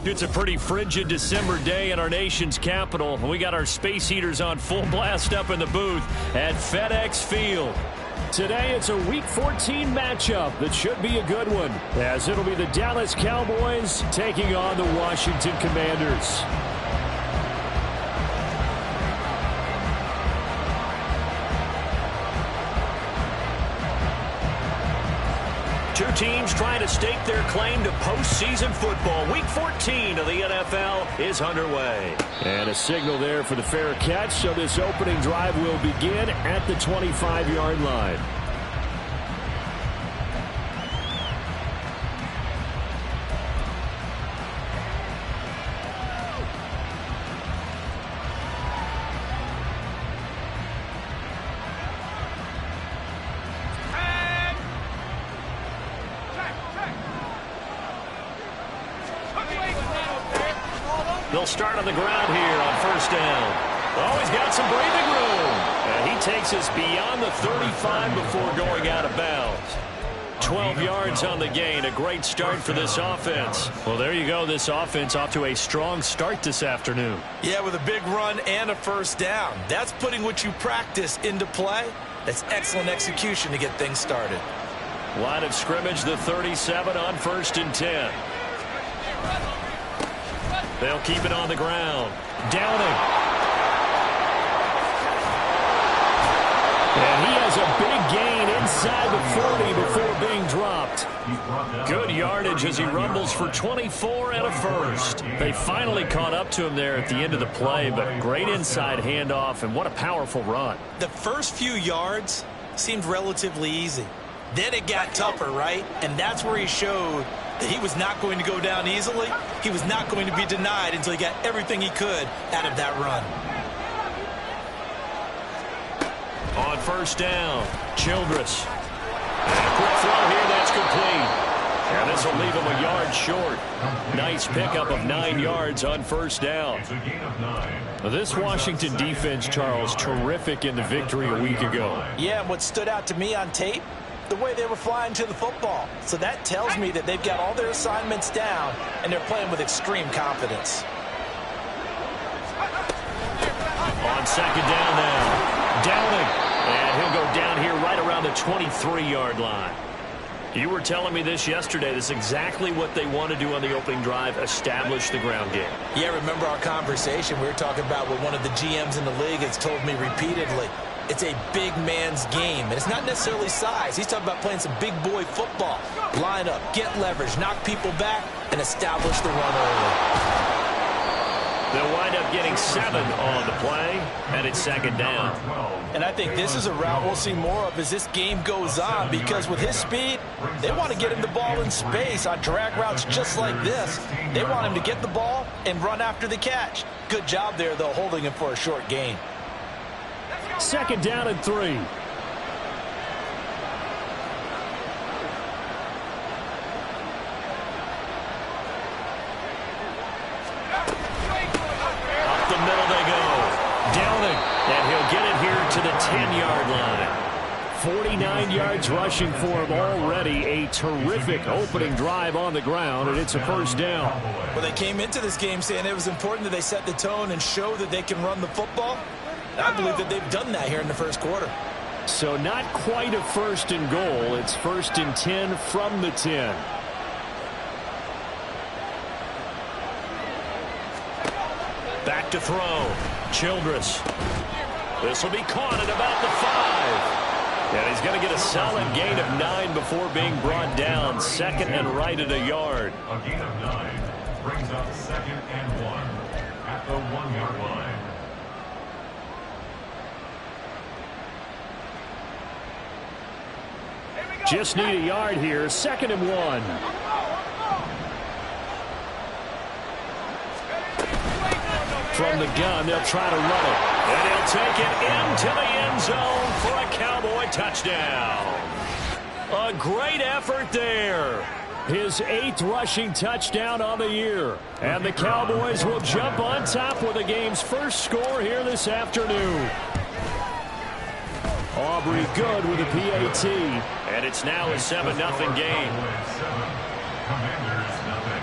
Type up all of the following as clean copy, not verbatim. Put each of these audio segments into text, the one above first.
It's a pretty frigid December day in our nation's capital. We got our space heaters on full blast up in the booth at FedEx Field. Today, it's a Week 14 matchup that should be a good one, as it'll be the Dallas Cowboys taking on the Washington Commanders. Two teams trying to stake their claim to postseason football. Week 14 of the NFL is underway. And a signal there for the fair catch, so this opening drive will begin at the 25-yard line. They'll start on the ground here on first down. Oh, he's got some breathing room. And he takes us beyond the 35 before going out of bounds. 12 yards on the gain. A great start for this offense. Well, there you go. This offense off to a strong start this afternoon. Yeah, with a big run and a first down. That's putting what you practice into play. That's excellent execution to get things started. Line of scrimmage, the 37 on first and 10. They'll keep it on the ground. Downing. And he has a big gain inside the 40 before being dropped. Good yardage as he rumbles for 24 and a first. They finally caught up to him there at the end of the play, but great inside handoff, and what a powerful run. The first few yards seemed relatively easy. Then it got tougher, right? And that's where he showed that he was not going to go down easily. He was not going to be denied until he got everything he could out of that run. On first down, Childress. And a quick throw here, that's complete. And this will leave him a yard short. Nice pickup of 9 yards on first down. This Washington defense, Charles, terrific in the victory a week ago. Yeah, and what stood out to me on tape, the way they were flying to the football. So that tells me that they've got all their assignments down, and they're playing with extreme confidence. On second down now, Downing. And he'll go down here right around the 23-yard line. You were telling me this yesterday. This is exactly what they want to do on the opening drive, establish the ground game. Yeah, remember our conversation? We were talking about what one of the GMs in the league has told me repeatedly. It's a big man's game, and it's not necessarily size. He's talking about playing some big boy football. Line up, get leverage, knock people back, and establish the run early. They'll wind up getting 7 on the play, and it's second down. And I think this is a route we'll see more of as this game goes on, because with his speed, they want to get him the ball in space on drag routes just like this. They want him to get the ball and run after the catch. Good job there, though, holding him for a short gain. Second down and 3. Up the middle they go. Downing, and he'll get it here to the 10-yard line. 49 yards rushing for him already. A terrific opening drive on the ground, and it's a first down. Well, they came into this game saying it was important that they set the tone and show that they can run the football. I believe that they've done that here in the first quarter. So not quite a first and goal. It's first and 10 from the 10. Back to throw. Childress. This will be caught at about the 5. And he's going to get a solid gain of 9 before being brought down. Second and right at a yard. A gain of 9 brings up second and 1 at the 1-yard line. Just need a yard here. Second and 1. From the gun, they'll try to run it. And he'll take it into the end zone for a Cowboy touchdown. A great effort there. His 8th rushing touchdown on the year. And the Cowboys will jump on top with the game's first score here this afternoon. Aubrey good with a PAT. And it's now a 7-0 game. Commanders nothing.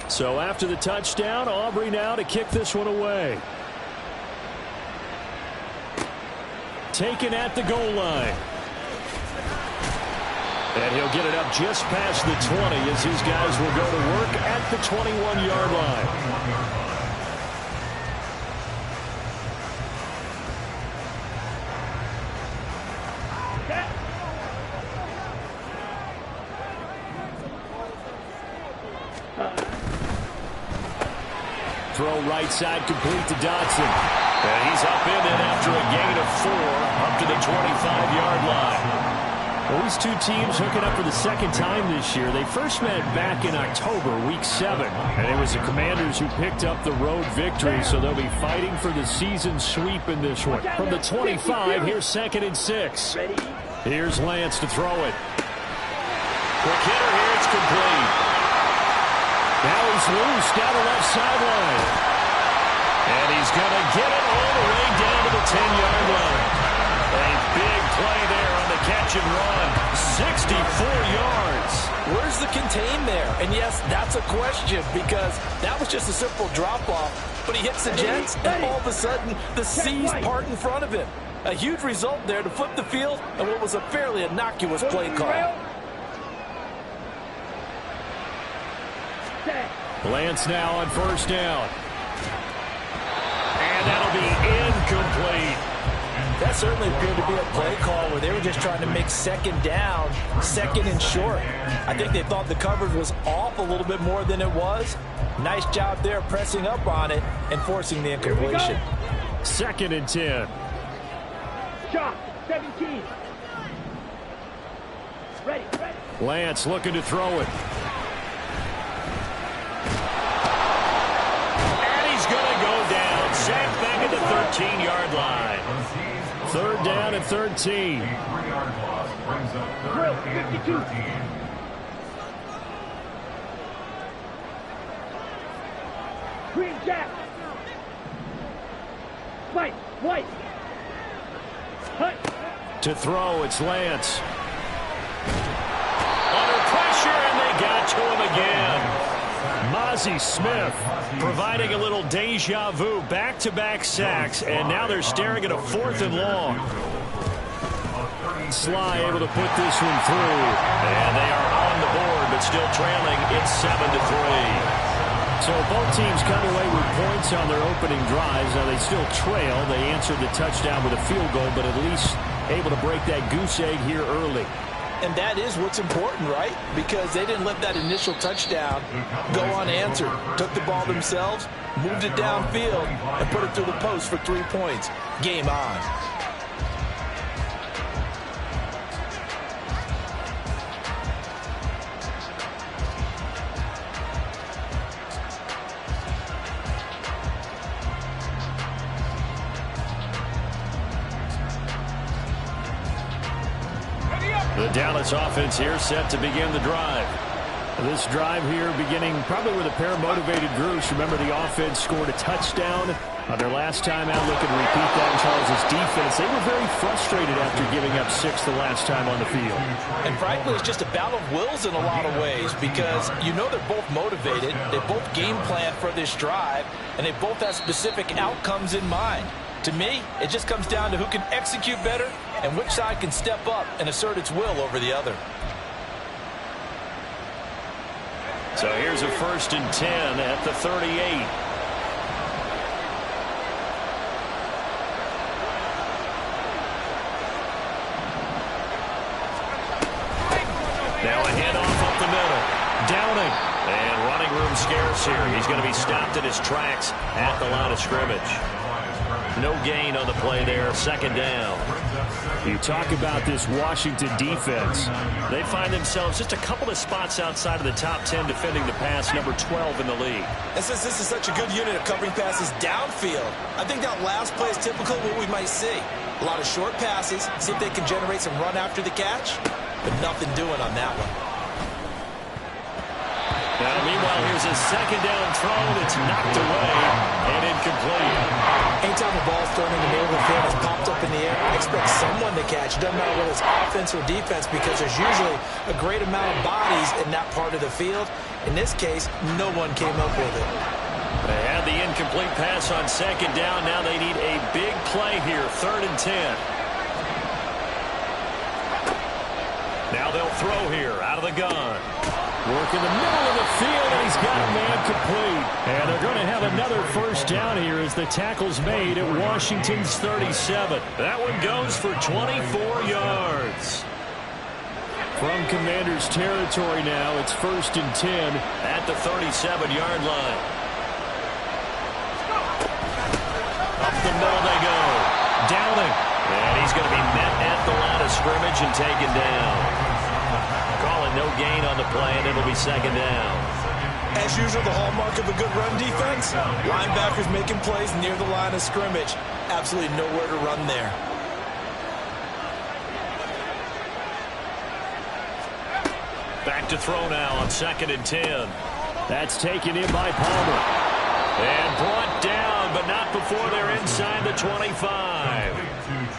So after the touchdown, Aubrey now to kick this one away. Taken at the goal line. And he'll get it up just past the 20 as these guys will go to work at the 21-yard line. Throw right side complete to Dotson. And he's up in it after a gain of 4 up to the 25-yard line. Well, these two teams hooking up for the second time this year. They first met back in October, week 7. And it was the Commanders who picked up the road victory, so they'll be fighting for the season sweep in this one. From the 25, here's 2nd and 6. Here's Lance to throw it. Quick hitter here, it's complete. Now he's loose down the left sideline. And he's going to get it all the way down to the 10-yard line. A big play there on the catch and run. 64 yards. Where's the contain there? And yes, that's a question because that was just a simple drop-off. But he hits the Jets, and all of a sudden, the seas part in front of him. A huge result there to flip the field and what was a fairly innocuous play call. Lance now on first down. And that'll be incomplete. That certainly appeared to be a play call where they were just trying to make second down, second and short. I think they thought the coverage was off a little bit more than it was. Nice job there pressing up on it and forcing the incompletion. 2nd and 10. Shot, 17. Ready. Lance looking to throw it. Sacked back at the 13-yard line. 3rd down and 13. 3-yard loss brings up 3rd and 13. Green Jack. White. Hut. To throw, it's Lance. Under pressure, and they got to him again. Mozzie Smith providing a little deja vu, back-to-back sacks, and now they're staring at a 4th and long. Sly able to put this one through, and they are on the board, but still trailing. It's 7-3. So both teams come away with points on their opening drives. Now they still trail. They answered the touchdown with a field goal, but at least able to break that goose egg here early. And that is what's important, right? Because they didn't let that initial touchdown go unanswered. Took the ball themselves, moved it downfield, and put it through the post for 3 points. Game on. The Dallas offense here set to begin the drive. This drive here beginning probably with a pair of motivated groups. Remember, the offense scored a touchdown on their last time out. Looking to repeat that in Charles' defense, they were very frustrated after giving up 6 the last time on the field. And frankly, it's just a battle of wills in a lot of ways because you know they're both motivated, they both game plan for this drive, and they both have specific outcomes in mind. To me, it just comes down to who can execute better and which side can step up and assert its will over the other. So here's a 1st and 10 at the 38. Now a handoff up the middle. Downing. And running room scarce here. He's going to be stopped in his tracks at the line of scrimmage. No gain on the play there. 2nd down. You talk about this Washington defense. They find themselves just a couple of spots outside of the top 10 defending the pass, number 12 in the league. And since this is such a good unit of covering passes downfield, I think that last play is typical of what we might see. A lot of short passes, see if they can generate some run after the catch, but nothing doing on that one. Now, meanwhile, here's a 2nd down throw that's knocked away and incomplete. Anytime the ball's thrown in the middle of the field, it's popped up in the air, I expect someone to catch. It doesn't matter whether it's offense or defense because there's usually a great amount of bodies in that part of the field. In this case, no one came up with it. They had the incomplete pass on 2nd down. Now they need a big play here, 3rd and 10. Now they'll throw here out of the gun. Work in the middle of the field, and he's got a man complete. And they're going to have another 1st down here as the tackle's made at Washington's 37. That one goes for 24 yards. From Commanders territory now, it's 1st and 10 at the 37-yard line. Up the middle they go. Downing. And he's going to be met at the line of scrimmage and taken down. Calling no gain on the play, and it'll be 2nd down. As usual, the hallmark of a good run defense, linebackers making plays near the line of scrimmage. Absolutely nowhere to run there. Back to throw now on 2nd and 10. That's taken in by Palmer. And brought down, but not before they're inside the 25.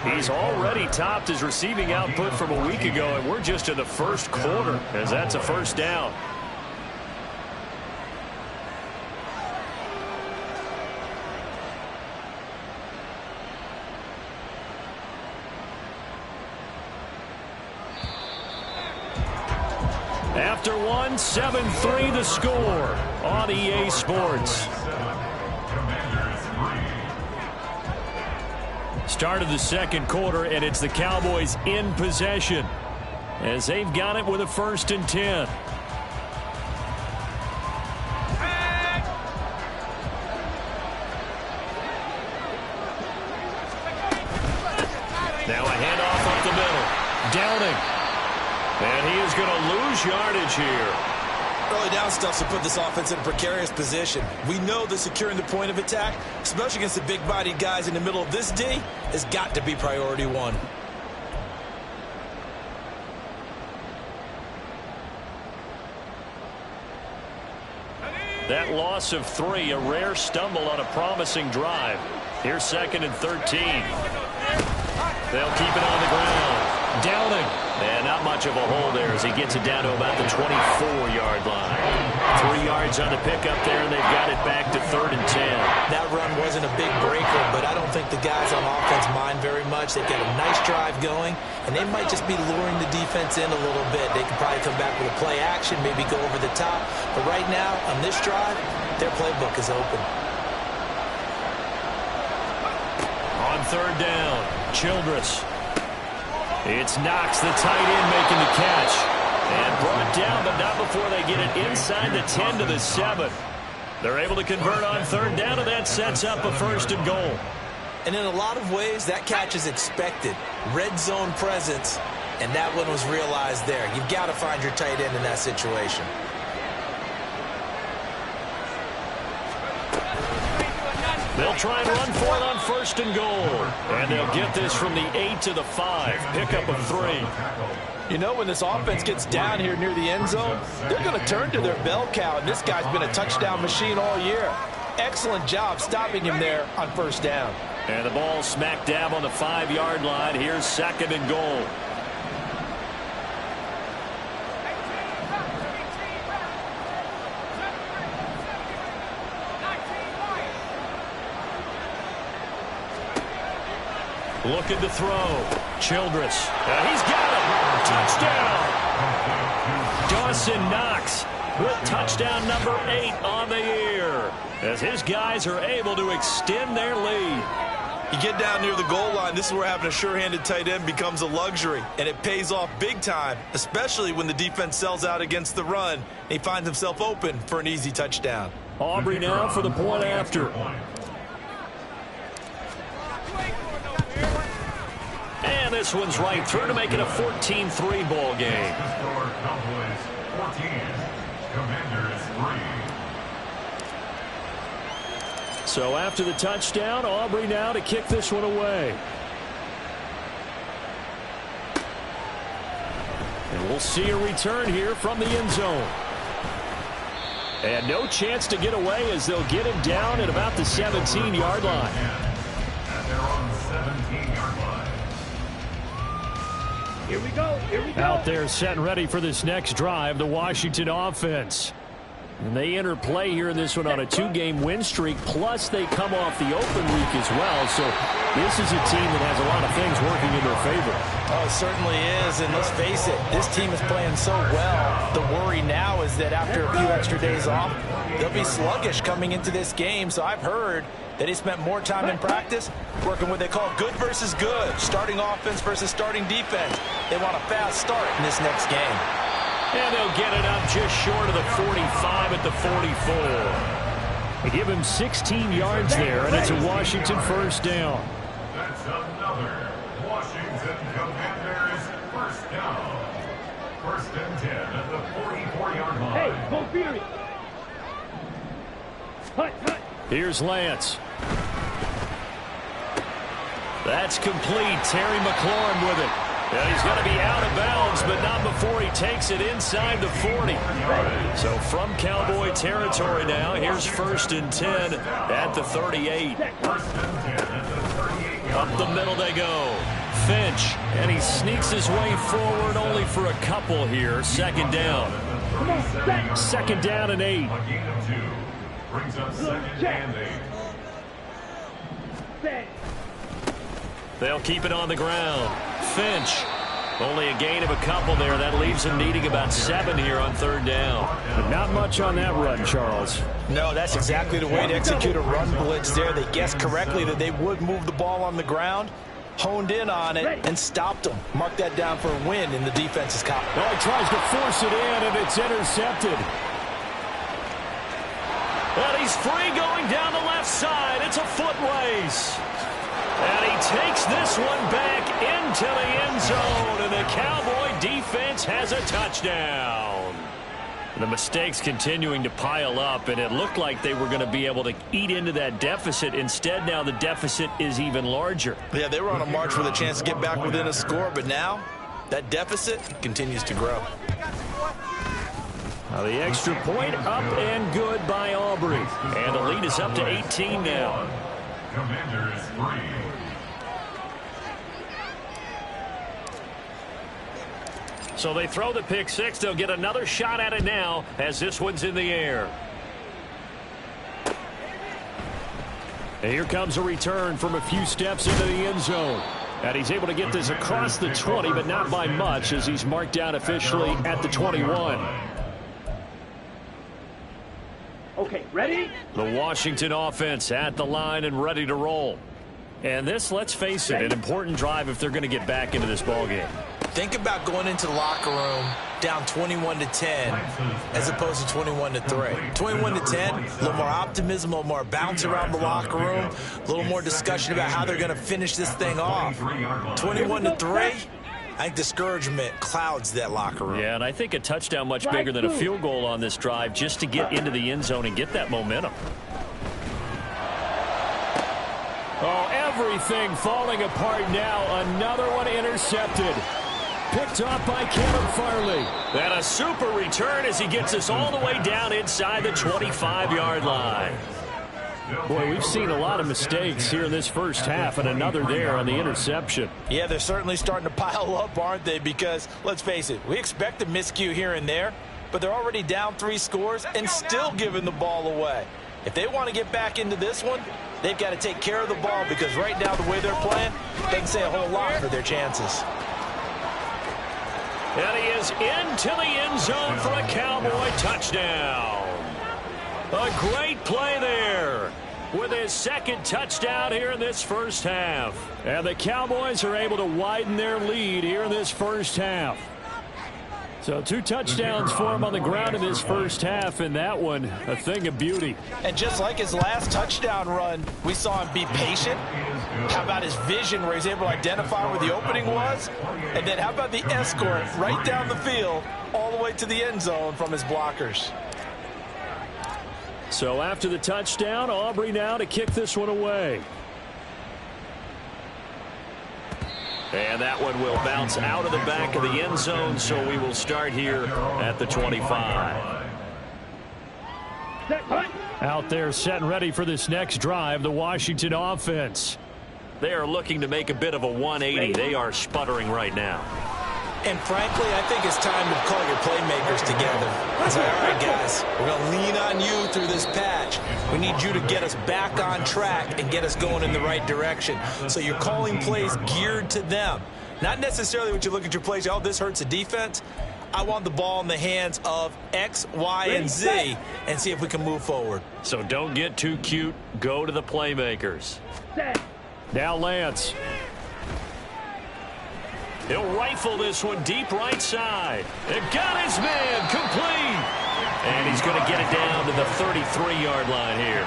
He's already topped his receiving output from a week ago, and we're just in the 1st quarter, as that's a 1st down. After one, 7-3 the score on EA Sports. Start of the 2nd quarter, and it's the Cowboys in possession as they've got it with a 1st and 10. Now a handoff up the middle. Downing. And he is going to lose yardage here. Early down stuff to put this offense in a precarious position. We know that securing the point of attack, especially against the big-bodied guys in the middle of this D, has got to be priority 1. That loss of 3, a rare stumble on a promising drive. Here's 2nd and 13. They'll keep it on the ground. Downing. And not much of a hole there as he gets it down to about the 24-yard line. 3 yards on the pickup there, and they've got it back to 3rd and 10. That run wasn't a big breaker, but I don't think the guys on offense mind very much. They've got a nice drive going, and they might just be luring the defense in a little bit. They could probably come back with a play action, maybe go over the top. But right now, on this drive, their playbook is open. On 3rd down, Childress. It's Knox, the tight end, making the catch. And brought down, but not before they get it inside the 10 to the 7. They're able to convert on 3rd down, and that sets up a 1st and goal. And in a lot of ways, that catch is expected. Red zone presence, and that one was realized there. You've got to find your tight end in that situation. They'll try and run for it on 1st and goal. And they'll get this from the 8 to the 5. Pickup of 3. You know, when this offense gets down here near the end zone, they're going to turn to their bell cow, and this guy's been a touchdown machine all year. Excellent job stopping him there on 1st down. And the ball smack dab on the 5-yard line. Here's 2nd and goal. Looking to throw. Childress. He's got it. Touchdown. Dawson Knox with touchdown number 8 on the year, as his guys are able to extend their lead. You get down near the goal line, this is where having a sure-handed tight end becomes a luxury, and it pays off big time, especially when the defense sells out against the run, and he finds himself open for an easy touchdown. Aubrey now for the point after. And this one's right through to make it a 14-3 ball game. Cowboys 14, Commanders 3. So after the touchdown, Aubrey now to kick this one away. And we'll see a return here from the end zone. And no chance to get away as they'll get him down at about the 17-yard line. And they're on the 17-yard line. Here we go. Here we go. Out there set and ready for this next drive, the Washington offense. And they enter play here in this one on a 2-game win streak, plus they come off the open week as well. So this is a team that has a lot of things working in their favor. Oh, it certainly is, and let's face it, this team is playing so well. The worry now is that after a few extra days off, they'll be sluggish coming into this game. So I've heard that he spent more time in practice working what they call good versus good, starting offense versus starting defense. They want a fast start in this next game. And they'll get it up just short of the 45 at the 44. They give him 16 yards there, and it's a Washington first down. That's another Washington Commanders first down. 1st and 10 at the 44-yard line. Hey, go Fury. Hut, hut. Here's Lance. That's complete. Terry McLaurin with it. And he's going to be out of bounds, but not before he takes it inside the 40. So from Cowboy territory now, here's 1st and 10 at the 38. 1st and 10 at the 38-yard Up the middle they go. Finch, and he sneaks his way forward only for a couple here. 2nd down. Come on, set. 2nd down and 8. A gain of 2. Brings up 2nd and 8. Set. They'll keep it on the ground. Finch, only a gain of a couple there. That leaves him needing about 7 here on 3rd down. But not much on that run, Charles. No, that's exactly the way to execute a run blitz there. They guessed correctly that they would move the ball on the ground, honed in on it, and stopped them. Mark that down for a win in the defense's column. Oh, he tries to force it in, and it's intercepted. And he's free going down the left side. It's a foot race. And he takes this one back into the end zone, and the Cowboy defense has a touchdown. The mistakes continuing to pile up, and it looked like they were going to be able to eat into that deficit. Instead, now the deficit is even larger. Yeah, they were on a march with a chance to get back within a score, but now that deficit continues to grow. Now the extra point up and good by Aubrey. And the lead is up to 18 now. Commanders 3. So they throw the pick six. They'll get another shot at it now as this one's in the air. And here comes a return from a few steps into the end zone. And he's able to get this across the 20, but not by much, as he's marked out officially at the 21. Okay, ready? The Washington offense at the line and ready to roll. And this, let's face it, an important drive if they're going to get back into this ballgame. Think about going into the locker room down 21-10 as opposed to 21-3. 21-10, a little more optimism, a little more bounce around the locker room, a little more discussion about how they're going to finish this thing off. 21-3, I think discouragement clouds that locker room. Yeah, and I think a touchdown much bigger than a field goal on this drive just to get into the end zone and get that momentum. Oh, everything falling apart now. Another one intercepted. Picked off by Kevin Farley. And a super return as he gets us all the way down inside the 25-yard line. Boy, we've seen a lot of mistakes here in this first half, and another there on the interception. Yeah, they're certainly starting to pile up, aren't they? Because, let's face it, we expect a miscue here and there, but they're already down 3 scores and still giving the ball away. If they want to get back into this one, they've got to take care of the ball, because right now the way they're playing doesn't say a whole lot for their chances. And he is into the end zone for a Cowboy touchdown. A great play there with his second touchdown here in this first half. And the Cowboys are able to widen their lead here in this first half. So 2 touchdowns for him on the ground in this first half, and that one a thing of beauty. And just like his last touchdown run, we saw him be patient. How about his vision where he's able to identify where the opening was? And then how about the escort right down the field all the way to the end zone from his blockers? So after the touchdown, Aubrey now to kick this one away. And that one will bounce out of the back of the end zone, so we will start here at the 25. Out there set and ready for this next drive, the Washington offense. They are looking to make a bit of a 180. They are sputtering right now. And frankly, I think it's time to call your playmakers together. Say, all right, guys, we're going to lean on you through this patch. We need you to get us back on track and get us going in the right direction. So you're calling plays geared to them. Not necessarily when you look at your plays, oh, this hurts the defense. I want the ball in the hands of X, Y, and Z and see if we can move forward. So don't get too cute. Go to the playmakers. Now Lance. He'll rifle this one deep right side. It got his man complete. And he's going to get it down to the 33-yard line here.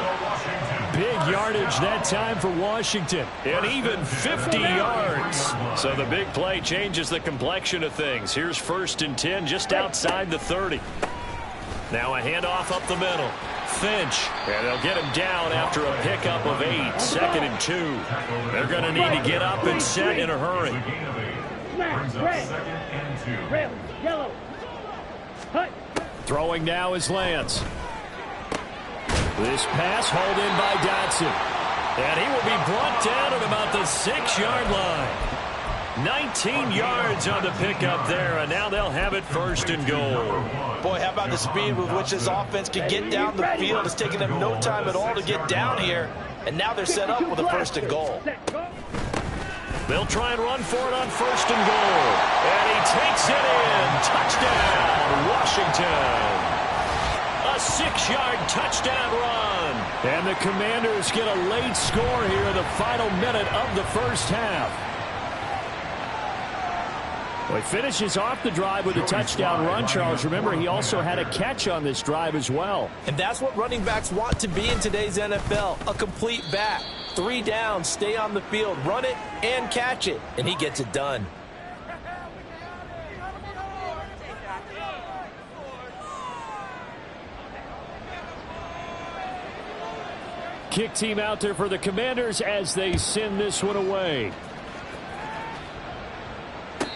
Big yardage that time for Washington. And even 50 yards. So the big play changes the complexion of things. Here's 1st and 10 just outside the 30. Now a handoff up the middle. Finch, and they'll get him down after a pickup of 8. 2nd and 2. They're going to need to get up and set in a hurry. Red, yellow. Hut. Throwing now is Lance. This pass hauled in by Dotson. And he will be brought down at about the 6-yard line. 19 yards on the pickup there, and now they'll have it 1st and goal. Boy, how about the speed with which this offense can get down the field? It's taking them no time at all to get down here. And now they're set up with a 1st and goal. They'll try and run for it on 1st and goal. And he takes it in. Touchdown, Washington. A 6-yard touchdown run. And the Commanders get a late score here in the final minute of the first half. Well, he finishes off the drive with a touchdown run, Charles. Remember, he also had a catch on this drive as well. And that's what running backs want to be in today's NFL, a complete back. 3 downs, stay on the field, run it, and catch it. And he gets it done. Kick team out there for the Commanders as they send this one away.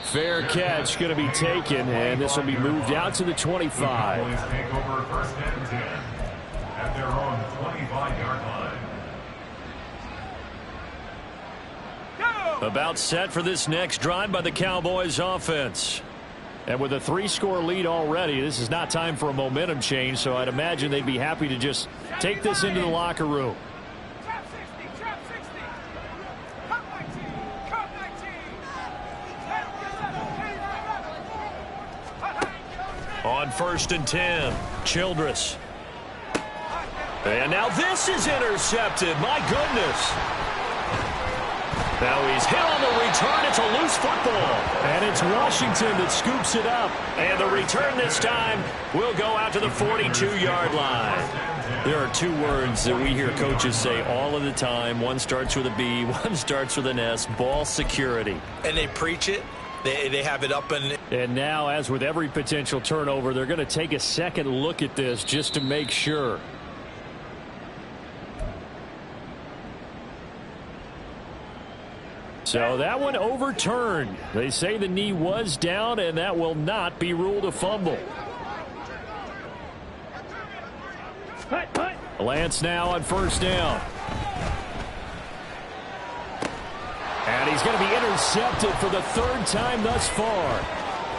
Fair catch going to be taken, and this will be moved out to the 25. Take over 1st and 10 at their own 25-yard line. About set for this next drive by the Cowboys offense. And with a 3-score lead already, this is not time for a momentum change, so I'd imagine they'd be happy to just take this into the locker room. On 1st and 10, Childress. And now this is intercepted. My goodness. Now he's hit on the return. It's a loose football. And it's Washington that scoops it up. And the return this time will go out to the 42-yard line. There are 2 words that we hear coaches say all of the time. One starts with a B, one starts with an S. Ball security. And they preach it. They have it up and now, as with every potential turnover, they're going to take a second look at this just to make sure. So that one overturned. They say the knee was down, and that will not be ruled a fumble. Lance now on first down. And he's going to be intercepted for the third time thus far.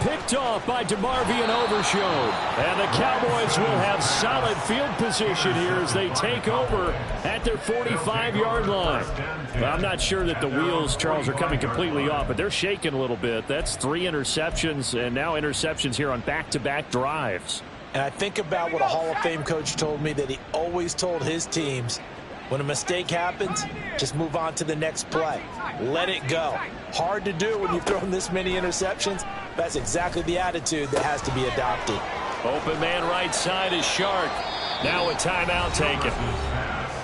Picked off by DeMarvion Overshown. And the Cowboys will have solid field position here as they take over at their 45-yard line. Well, I'm not sure that the wheels, Charles, are coming completely off, but they're shaking a little bit. That's 3 interceptions, and now interceptions here on back-to-back drives. And I think about what a Hall of Fame coach told me that he always told his teams, when a mistake happens, just move on to the next play. Let it go. Hard to do when you've thrown this many interceptions. That's exactly the attitude that has to be adopted. Open man right side is Shark. Now a timeout taken.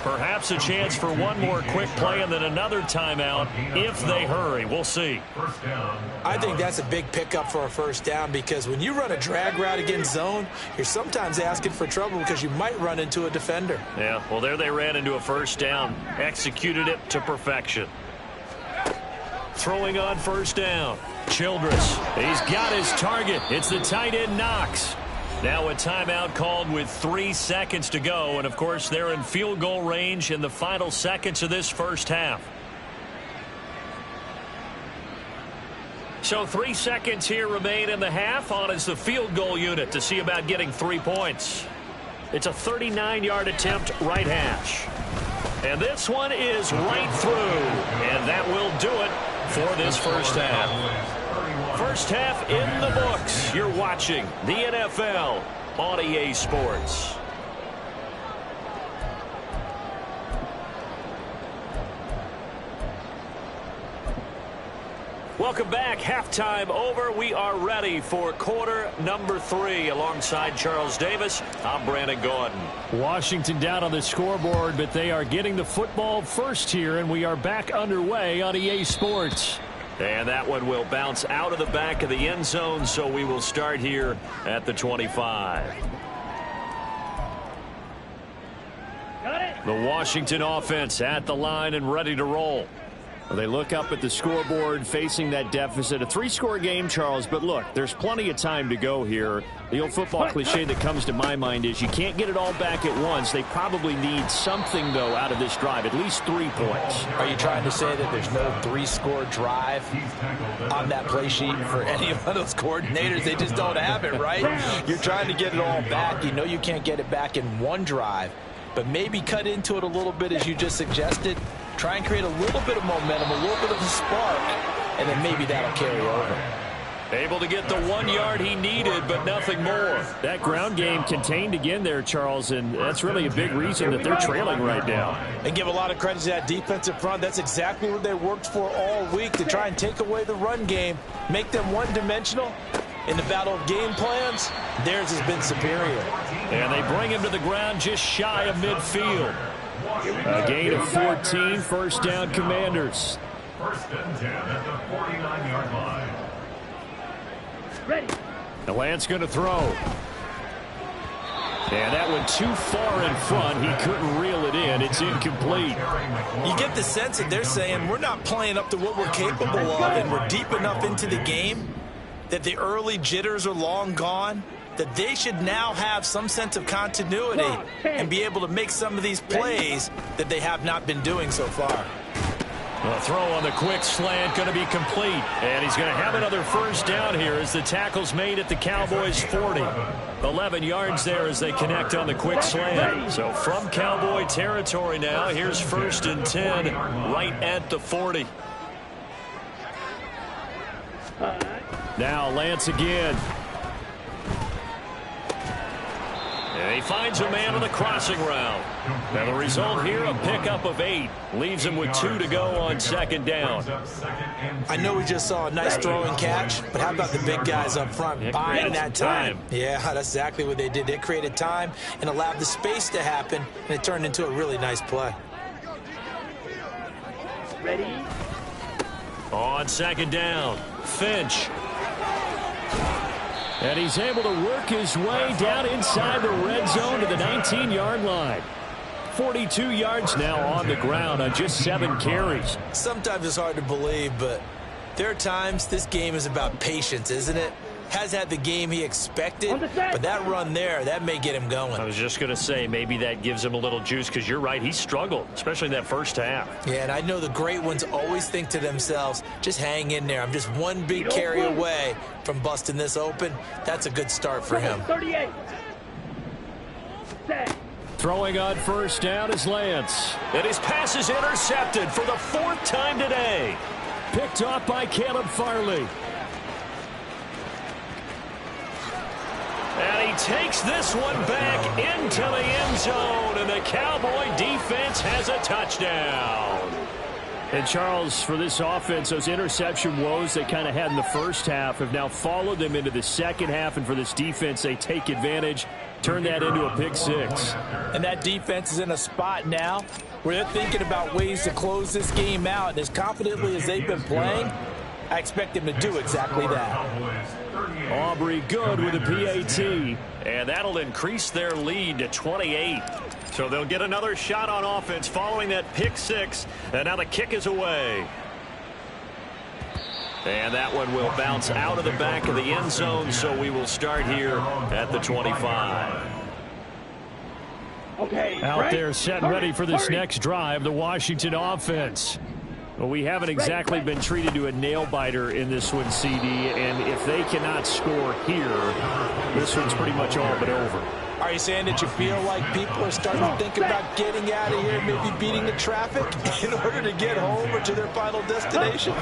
Perhaps a chance for one more quick play and then another timeout if they hurry. We'll see. I think that's a big pickup for a first down because when you run a drag route against zone, you're sometimes asking for trouble because you might run into a defender. Yeah, well, there they ran into a first down. Executed it to perfection. Throwing on first down. Childress. He's got his target. It's the tight end Knox. Now a timeout called with 3 seconds to go. And, of course, they're in field goal range in the final seconds of this first half. So 3 seconds here remain in the half. On is the field goal unit to see about getting 3 points. It's a 39-yard attempt right hash. And this one is right through. And that will do it for this first half. First half in the books. You're watching the NFL on EA Sports. Welcome back. Halftime over. We are ready for quarter number 3. Alongside Charles Davis, I'm Brandon Gordon. Washington down on the scoreboard, but they are getting the football first here, and we are back underway on EA Sports. And that one will bounce out of the back of the end zone, so we will start here at the 25. Got it. The Washington offense at the line and ready to roll. They look up at the scoreboard facing that deficit. A 3-score game, Charles, but look, there's plenty of time to go here. The old football cliche that comes to my mind is you can't get it all back at once. They probably need something, though, out of this drive, at least 3 points. Are you trying to say that there's no 3-score drive on that play sheet for any of those coordinators? They just don't have it, right? You're trying to get it all back. You know you can't get it back in one drive, but maybe cut into it a little bit as you just suggested. Try and create a little bit of momentum, a little bit of a spark, and then maybe that'll carry over. Able to get the 1 yard he needed, but nothing more. That ground game contained again there, Charles, and that's really a big reason that they're trailing right now. And give a lot of credit to that defensive front. That's exactly what they worked for all week, to try and take away the run game, make them one-dimensional. In the battle of game plans, theirs has been superior. And they bring him to the ground just shy of midfield. A gain of 14, first down, Commanders. First and 10 at the 49-yard line. Ready. The Lance going to throw. And that went too far in front. He couldn't reel it in. It's incomplete. You get the sense that they're saying we're not playing up to what we're capable of, and we're deep enough into the game that the early jitters are long gone, that they should now have some sense of continuity and be able to make some of these plays that they have not been doing so far. The throw on the quick slant going to be complete. And he's going to have another first down here as the tackle's made at the Cowboys' 40. 11 yards there as they connect on the quick slant. So from Cowboy territory now, here's first and 10 right at the 40. Now Lance again. And he finds a man on the crossing route. Now the result here, a pickup of 8. Leaves him with 2 to go on second down. I know we just saw a nice throw and catch, but how about the big guys up front buying that time? Yeah, that's exactly what they did. They created time and allowed the space to happen, and it turned into a really nice play. Ready. On second down, Finch. And he's able to work his way down inside the red zone to the 19-yard line. 42 yards now on the ground on just 7 carries. Sometimes it's hard to believe, but there are times this game is about patience, isn't it? has had the game he expected, but that run there, that may get him going. I was just going to say, maybe that gives him a little juice, because you're right, he struggled, especially in that first half. Yeah, and I know the great ones always think to themselves, just hang in there. I'm just one big carry away from busting this open. That's a good start for him. 38. Set. Throwing on first down is Lance. And his pass is intercepted for the 4th time today. Picked off by Caleb Farley. And he takes this one back into the end zone, and the Cowboy defense has a touchdown. And, Charles, for this offense, those interception woes they kind of had in the first half have now followed them into the second half, and for this defense, they take advantage, turn that into a pick six. And that defense is in a spot now where they're thinking about ways to close this game out, and as confidently as they've been playing, I expect them to do exactly that. Aubrey good with a PAT, and that'll increase their lead to 28. So they'll get another shot on offense following that pick six, and now the kick is away. And that one will bounce out of the back of the end zone, so we will start here at the 25. Okay, out there set and ready for this next drive, the Washington offense. Well, we haven't exactly been treated to a nail-biter in this one, CD, and if they cannot score here, this one's pretty much all but over. Are you saying that you feel like people are starting to think about getting out of here, maybe beating the traffic in order to get home or to their final destination?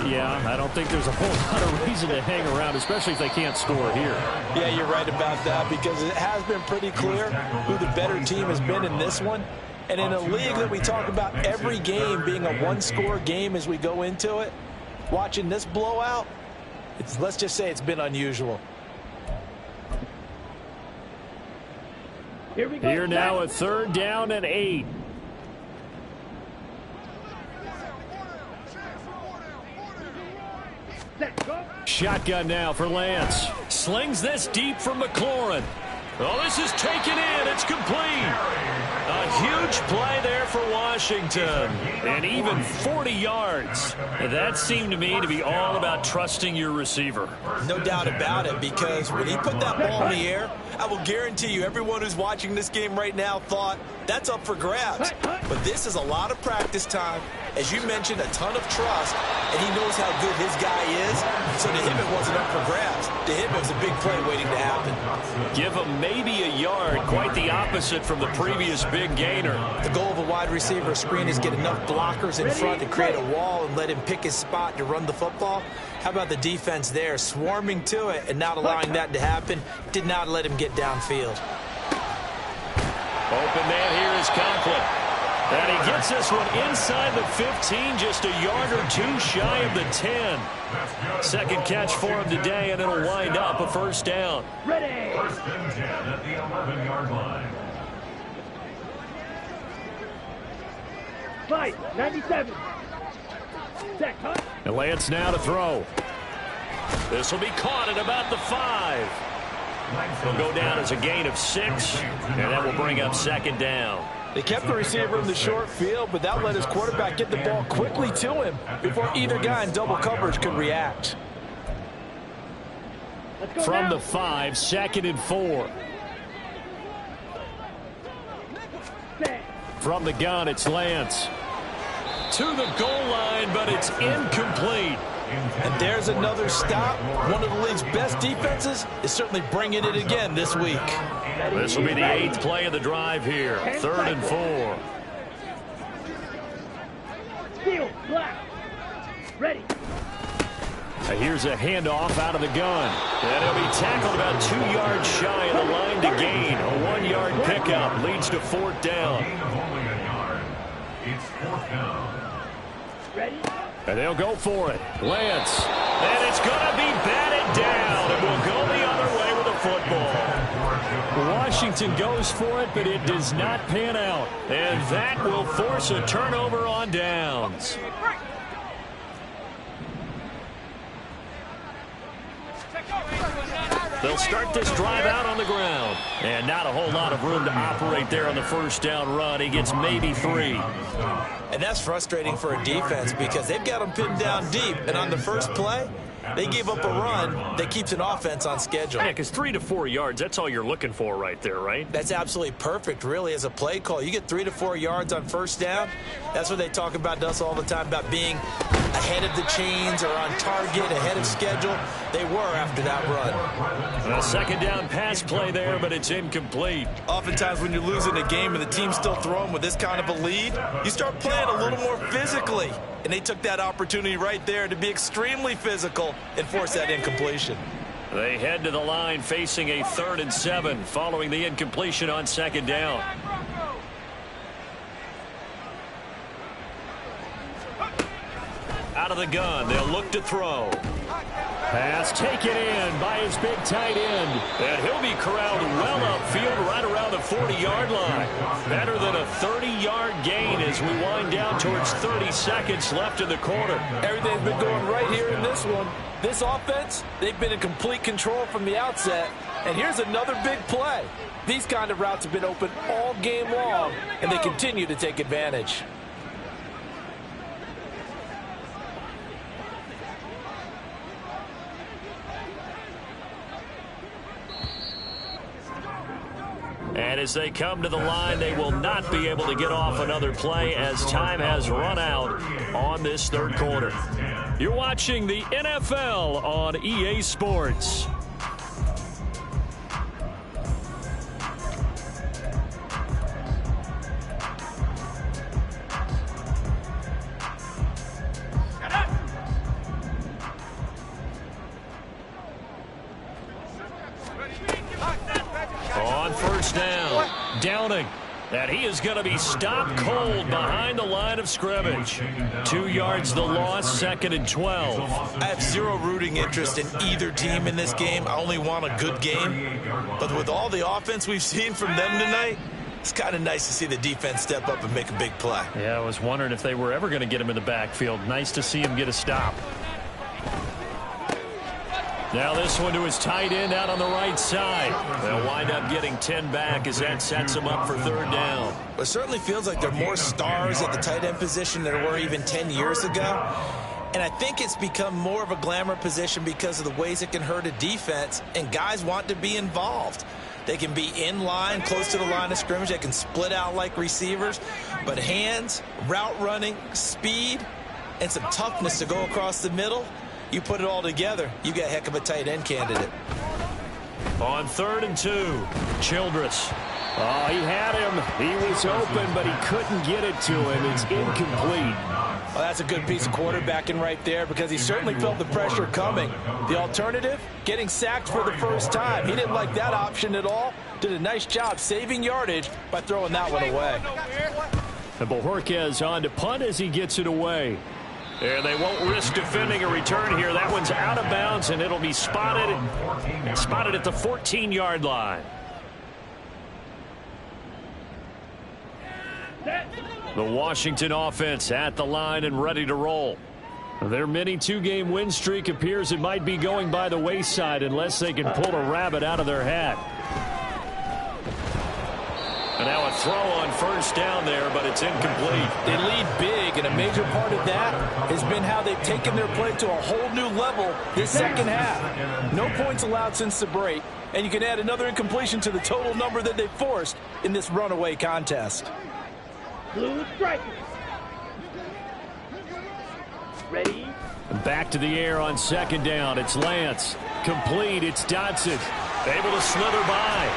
Yeah, I don't think there's a whole lot of reason to hang around, especially if they can't score here. Yeah, you're right about that, because it has been pretty clear who the better team has been in this one. And in a league that we talk about every game being a one-score game as we go into it, watching this blowout, let's just say it's been unusual. Here we go. Here now a 3rd down and 8. Set. Go. Shotgun now for Lance. Slings this deep from McLaurin. Oh, this is taken in. It's complete. A huge play there for Washington. And even 40 yards. That seemed to me to be all about trusting your receiver. No doubt about it, because when he put that ball in the air, I will guarantee you everyone who's watching this game right now thought that's up for grabs. But this is a lot of practice time. As you mentioned, a ton of trust, and he knows how good his guy is. So to him, it wasn't up for grabs. To him, it was a big play waiting to happen. Give him maybe a yard, quite the opposite from the previous big gainer. The goal of a wide receiver screen is get enough blockers in front to create a wall and let him pick his spot to run the football. How about the defense there, swarming to it and not allowing that to happen? Did not let him get downfield. Open man here is Conklin. And he gets this one inside the 15, just a yard or two shy of the 10. Second catch for him today, and it'll wind up a 1st down. Ready. 1st and 10 at the 11-yard line. Fight. 97. Set. Cut. And Lance now to throw. This will be caught at about the 5. He'll go down as a gain of 6, and that will bring up 2nd down. They kept the receiver in the short field, but that let his quarterback get the ball quickly to him before either guy in double coverage could react. Let's go From now. the 5, 2nd and 4. Set. From the gun, it's Lance. To the goal line, but it's incomplete. And there's another stop. One of the league's best defenses is certainly bringing it again this week. This will be the 8th play of the drive here. 3rd and 4. Steel. Black. Ready. Here's a handoff out of the gun. And he'll be tackled about 2 yards shy of the line to gain. A 1-yard pickup leads to 4th down. Gain of only a yard. It's 4th down. Ready. And they'll go for it. Lance. And it's going to be batted down. And will go the other way with the football. Washington goes for it, but it does not pan out. And that will force a turnover on downs. They'll start this drive out on the ground. And not a whole lot of room to operate there on the 1st down run. He gets maybe 3. And that's frustrating for a defense because they've got them pinned down deep. And on the first play, They gave up a run that keeps an offense on schedule. Yeah, because 3 to 4 yards, that's all you're looking for right there, right? That's absolutely perfect, really, as a play call. You get 3 to 4 yards on first down. That's what they talk about to us all the time, about being ahead of the chains or on target, ahead of schedule. They were after that run. A second down pass play there, but it's incomplete. Oftentimes when you're losing a game and the team's still throwing with this kind of a lead, you start playing a little more physically. And they took that opportunity right there to be extremely physical and force that incompletion. They head to the line facing a 3rd and 7 following the incompletion on second down. Out of the gun, they'll look to throw. Pass taken in by his big tight end. And he'll be corralled well upfield right around the 40-yard line. Better than a 30-yard gain as we wind down towards 30 seconds left in the quarter. Everything's been going right here in this one. This offense, they've been in complete control from the outset. And here's another big play. These kind of routes have been open all game long, and they continue to take advantage. And as they come to the line, they will not be able to get off another play as time has run out on this third quarter. You're watching the NFL on EA Sports. On first down, Downing. And he is going to be stopped cold behind the line of scrimmage. 2 yards the loss, 2nd and 12. I have zero rooting interest in either team in this game. I only want a good game. But with all the offense we've seen from them tonight, it's kind of nice to see the defense step up and make a big play. Yeah, I was wondering if they were ever going to get him in the backfield. Nice to see him get a stop. Now this one to his tight end out on the right side. They'll wind up getting 10 back as that sets them up for 3rd down. It certainly feels like there are more stars at the tight end position than there were even 10 years ago. And I think it's become more of a glamour position because of the ways it can hurt a defense, and guys want to be involved. They can be in line, close to the line of scrimmage. They can split out like receivers. But hands, route running, speed, and some toughness to go across the middle, you put it all together, you got a heck of a tight end candidate. On 3rd and 2, Childress. Oh, he had him. He was open, but he couldn't get it to him. It's incomplete. Well, that's a good piece of quarterbacking right there because he certainly felt the pressure coming. The alternative, getting sacked for the first time. He didn't like that option at all. Did a nice job saving yardage by throwing that one away. And Bojorquez on to punt as he gets it away. And they won't risk defending a return here. That one's out of bounds, and it'll be spotted at the 14-yard line. The Washington offense at the line and ready to roll. Their mini 2-game win streak appears it might be going by the wayside unless they can pull a rabbit out of their hat. And now a throw on first down there, but it's incomplete. They lead big, and a major part of that has been how they've taken their play to a whole new level this second half. No points allowed since the break, and you can add another incompletion to the total number that they've forced in this runaway contest. Blue strikers. Ready? Back to the air on second down. It's Lance. Complete. It's Dotson. Able to slither by.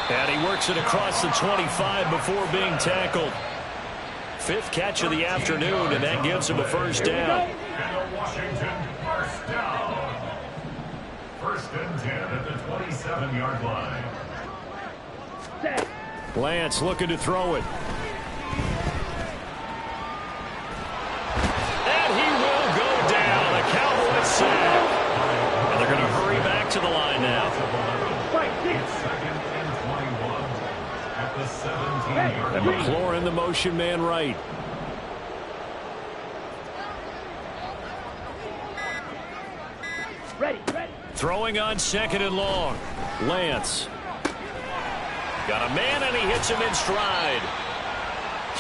And he works it across the 25 before being tackled. 5th catch of the afternoon, and that gives him a first down. And a Washington first down. 1st and 10 at the 27-yard line. Set. Lance looking to throw it. And he will go down. A Cowboys sack. And they're going to hurry back to the line now. Right, 6. 2nd and 21 at the 17-yard And line. McLaurin, the motion man right. Ready. Throwing on 2nd and long. Lance. Got a man, and he hits him in stride.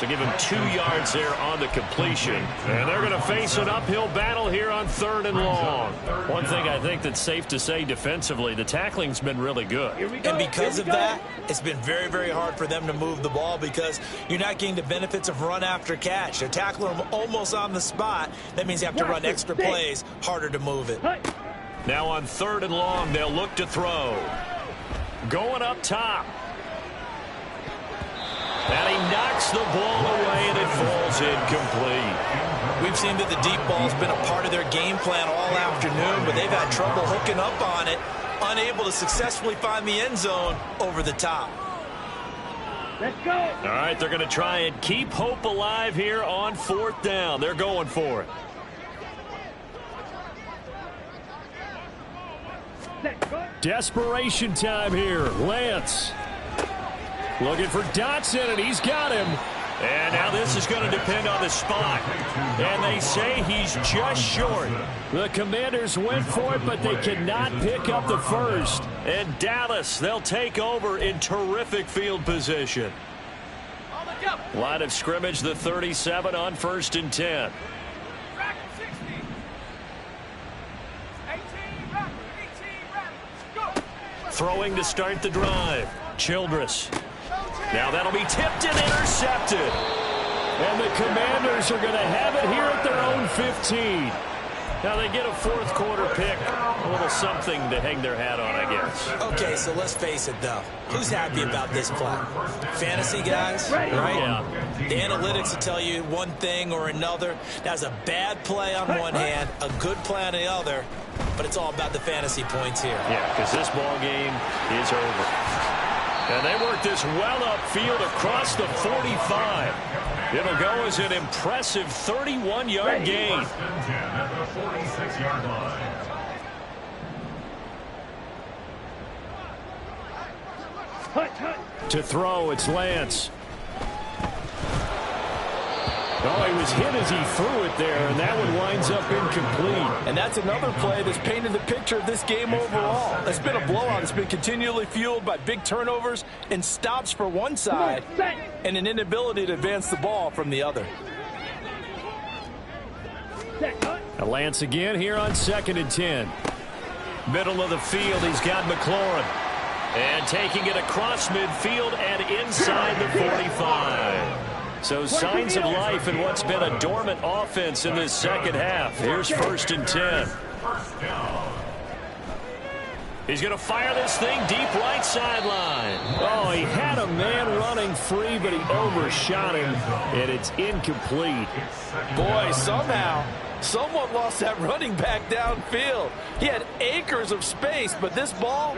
So give him 2 yards there on the completion. And they're going to face an uphill battle here on 3rd and long. One thing I think that's safe to say defensively, the tackling's been really good. And because of that, it's been very, very hard for them to move the ball because you're not getting the benefits of run after catch. They're tackling them almost on the spot. That means you have to run extra plays, harder to move it. Now on 3rd and long, they'll look to throw. Going up top. And he knocks the ball away, and it falls incomplete. We've seen that the deep ball's been a part of their game plan all afternoon, but they've had trouble hooking up on it, unable to successfully find the end zone over the top. Let's go. All right, they're going to try and keep hope alive here on 4th down. They're going for it. Desperation time here. Lance looking for Dotson, and he's got him. And now this is going to depend on the spot. And they say he's just short. The Commanders went for it, but they cannot pick up the first. And Dallas, they'll take over in terrific field position. Line of scrimmage, the 37 on 1st and 10. Throwing to start the drive. Childress. Now that'll be tipped and intercepted. And the Commanders are going to have it here at their own 15. Now they get a 4th quarter pick. A little something to hang their hat on, I guess. Okay, so let's face it, though. Who's happy about this play? Fantasy guys, right? Yeah. The analytics will tell you one thing or another. That's a bad play on one hand, a good play on the other, but it's all about the fantasy points here. Yeah, because this ball game is over. And they work this well upfield across the 45. It'll go as an impressive 31-yard gain. 1st and 10 at the 46-yard line. To throw, it's Lance. Oh, he was hit as he threw it there, and that one winds up incomplete. And that's another play that's painted the picture of this game overall. It's been a blowout. It's been continually fueled by big turnovers and stops for one side and an inability to advance the ball from the other. Now Lance again here on 2nd and 10. Middle of the field, he's got McLaurin. And taking it across midfield and inside the 45. So signs of life in what's been a dormant offense in this second half. Here's 1st and 10. He's going to fire this thing deep right sideline. Oh, he had a man running free, but he overshot him, and it's incomplete. Boy, somehow, someone lost that running back downfield. He had acres of space, but this ball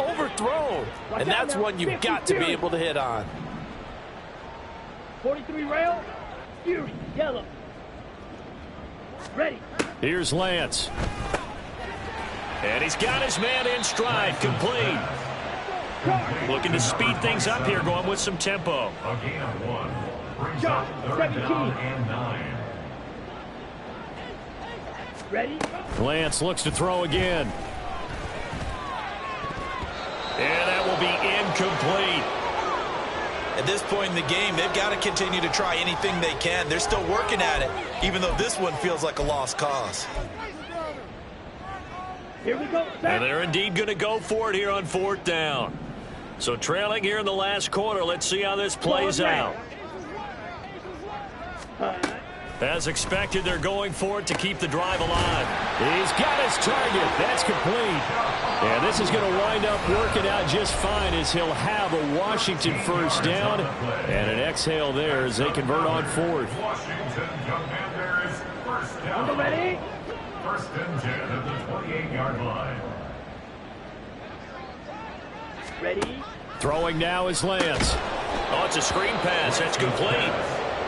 overthrown. And that's one you've got to be able to hit on. 43 rail. Fury. Yellow. Ready. Here's Lance. And he's got his man in stride, complete. Looking to speed things up here, going with some tempo. Again, 1. Brings Shot, up 3rd 17. down and 9. Ready. Lance looks to throw again. And that will be incomplete. At this point in the game, they've got to continue to try anything they can. They're still working at it, even though this one feels like a lost cause. Here we go. And they're indeed going to go for it here on 4th down. So trailing here in the last quarter. Let's see how this plays out. As expected, they're going for it to keep the drive alive. He's got his target. That's complete. And this is going to wind up working out just fine as he'll have a Washington 1st down. And an exhale there as they convert on 4th. Washington Commanders 1st down. Ready. 1st and 10 at the 28-yard line. Ready. Throwing now is Lance. Oh, it's a screen pass. That's complete.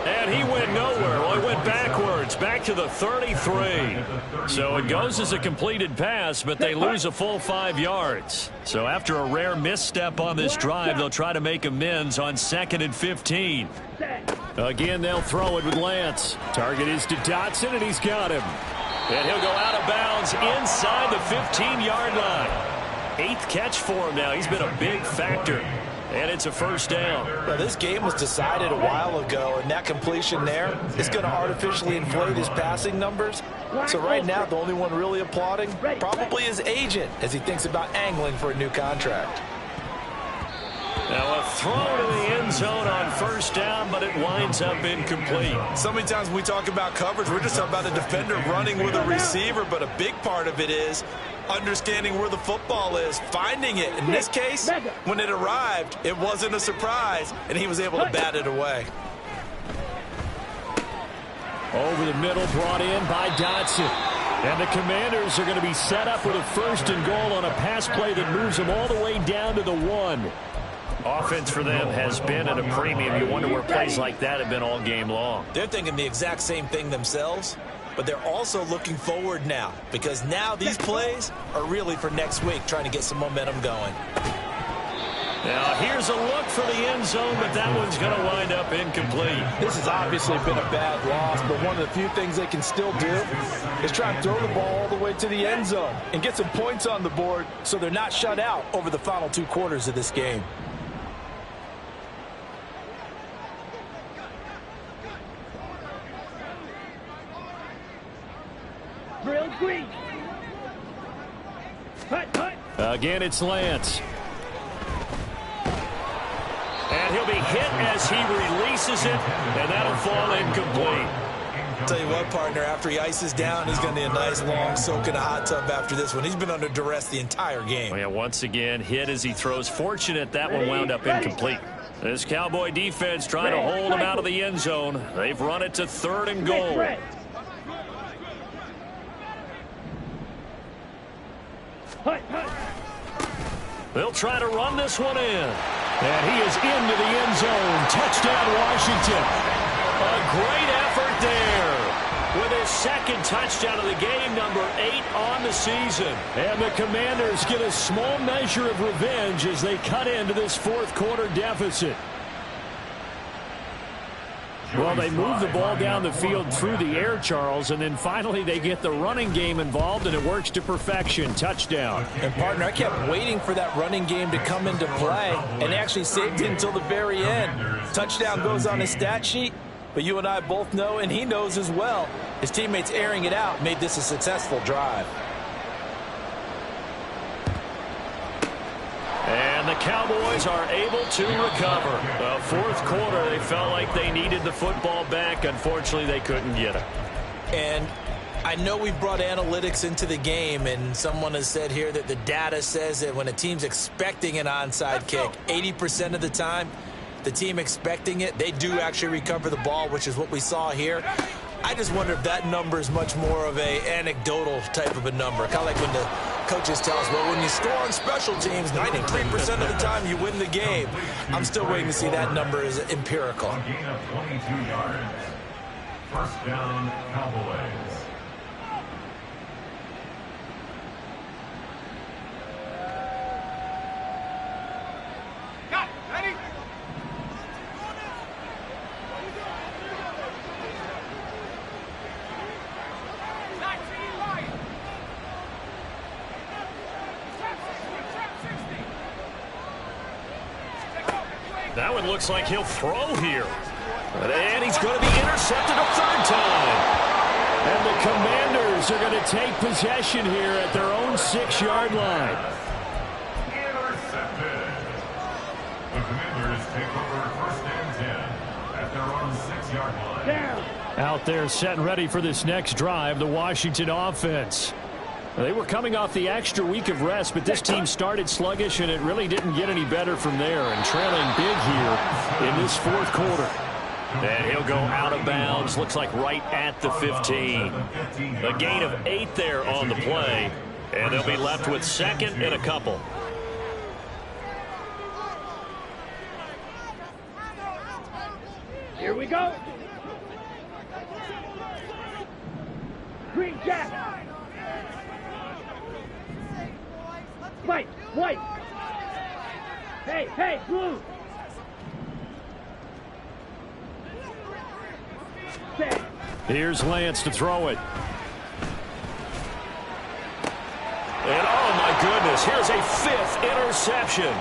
And he went nowhere. Well, he went backwards, back to the 33. So it goes as a completed pass, but they lose a full 5 yards. So after a rare misstep on this drive, they'll try to make amends on 2nd and 15. Again, they'll throw it with Lance. Target is to Dotson, and he's got him. And he'll go out of bounds inside the 15-yard line. 8th catch for him now. He's been a big factor. and it's a first down. Well, this game was decided a while ago, and that completion there is going to artificially inflate his passing numbers. So right now, the only one really applauding probably his agent as he thinks about angling for a new contract. Now a throw to the end zone on first down, but it winds up incomplete. So many times when we talk about coverage, we're just talking about a defender running with a receiver, but a big part of it is understanding where the football is, finding it. In this case, when it arrived, it wasn't a surprise, and he was able to bat it away. Over the middle, brought in by Dotson. And the Commanders are going to be set up with a first and goal on a pass play that moves them all the way down to the 1. Offense for them has been at a premium. You wonder where plays like that have been all game long. They're thinking the exact same thing themselves, but they're also looking forward now because now these plays are really for next week, trying to get some momentum going. Now here's a look for the end zone, but that one's going to wind up incomplete. This has obviously been a bad loss, but one of the few things they can still do is try and throw the ball all the way to the end zone and get some points on the board so they're not shut out over the final 2 quarters of this game. Drill green. Hut. Again, it's Lance. And he'll be hit as he releases it, and that'll fall incomplete. Tell you what, partner, after he ices down, he's going to need a nice long soak in a hot tub after this one. He's been under duress the entire game. Well, yeah, once again, hit as he throws. Fortunate that one wound up incomplete. This Cowboy defense trying to hold him out of the end zone. They've run it to 3rd and goal. They'll try to run this one in. And he is into the end zone. Touchdown, Washington. A great effort there. With his 2nd touchdown of the game, number 8 on the season. And the Commanders get a small measure of revenge as they cut into this 4th quarter deficit. Well, they move the ball down the field through the air, Charles, and then finally they get the running game involved, and it works to perfection. Touchdown. And, partner, I kept waiting for that running game to come into play and actually saved it until the very end. Touchdown goes on his stat sheet, but you and I both know, and he knows as well, his teammates airing it out made this a successful drive. And the Cowboys are able to recover. The 4th quarter, they felt like they needed the football back. Unfortunately, they couldn't get it. And I know we've brought analytics into the game, and someone has said here that the data says that when a team's expecting an onside kick, 80% of the time, the team expecting it, they do actually recover the ball, which is what we saw here. I just wonder if that number is much more of a anecdotal type of a number. Kind of like when the coaches tell us, well, when you score on special teams, 93% of the time you win the game. I'm still waiting to see that number is empirical. A gain of 22 yards. First down, Cowboys. That one looks like he'll throw here. And he's going to be intercepted a 3rd time. And the Commanders are going to take possession here at their own 6-yard line. Intercepted. The Commanders take over 1st and 10 at their own 6-yard line. Down. Out there set and ready for this next drive, the Washington offense. They were coming off the extra week of rest, but this team started sluggish, and it really didn't get any better from there. And trailing big here in this 4th quarter. And he'll go out of bounds. Looks like right at the 15. A gain of 8 there on the play. And they'll be left with 2nd and a couple. Here we go. Green Jack. White. Hey, blue. Set. Here's Lance to throw it. And oh my goodness, here's a 5th interception.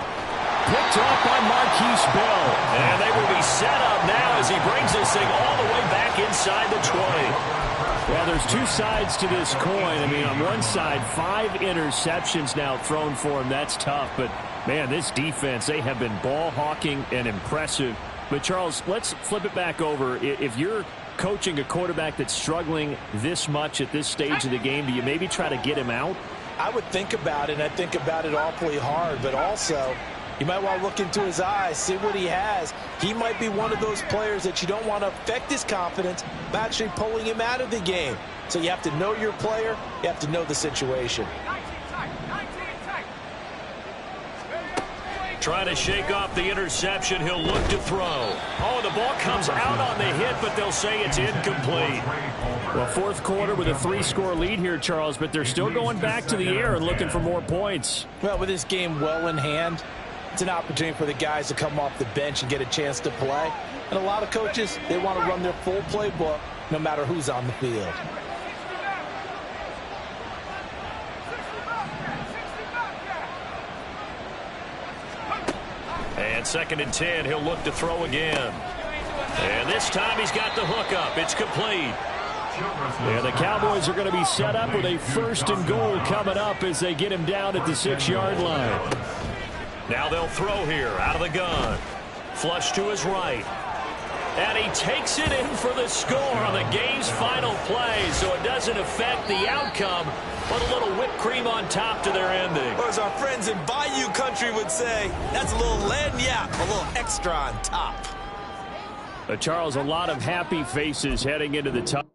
picked up by Marquise Bill. And they will be set up now as he brings this thing all the way back inside the 20. Well, there's two sides to this coin. I mean, on one side, 5 interceptions now thrown for him. That's tough. But, man, this defense, they have been ball hawking and impressive. But, Charles, let's flip it back over. If you're coaching a quarterback that's struggling this much at this stage of the game, do you maybe try to get him out? I would think about it, and I think about it awfully hard. But also, you might want to look into his eyes, see what he has. He might be one of those players that you don't want to affect his confidence by actually pulling him out of the game. So you have to know your player. You have to know the situation. Trying to shake off the interception. He'll look to throw. Oh, the ball comes out on the hit, but they'll say it's incomplete. Well, fourth quarter with a 3-score lead here, Charles, but they're still going back to the air and looking for more points. Well, with this game well in hand, it's an opportunity for the guys to come off the bench and get a chance to play. And a lot of coaches, they want to run their full playbook no matter who's on the field. And 2nd and 10, he'll look to throw again. And this time he's got the hook up. It's complete. And the Cowboys are going to be set up with a 1st and goal coming up as they get him down at the 6-yard line. Now they'll throw here out of the gun. Flush to his right. And he takes it in for the score on the game's final play, so it doesn't affect the outcome, but a little whipped cream on top to their ending. Or as our friends in Bayou Country would say, that's a little lagniappe, a little extra on top. Charles, a lot of happy faces heading into the top.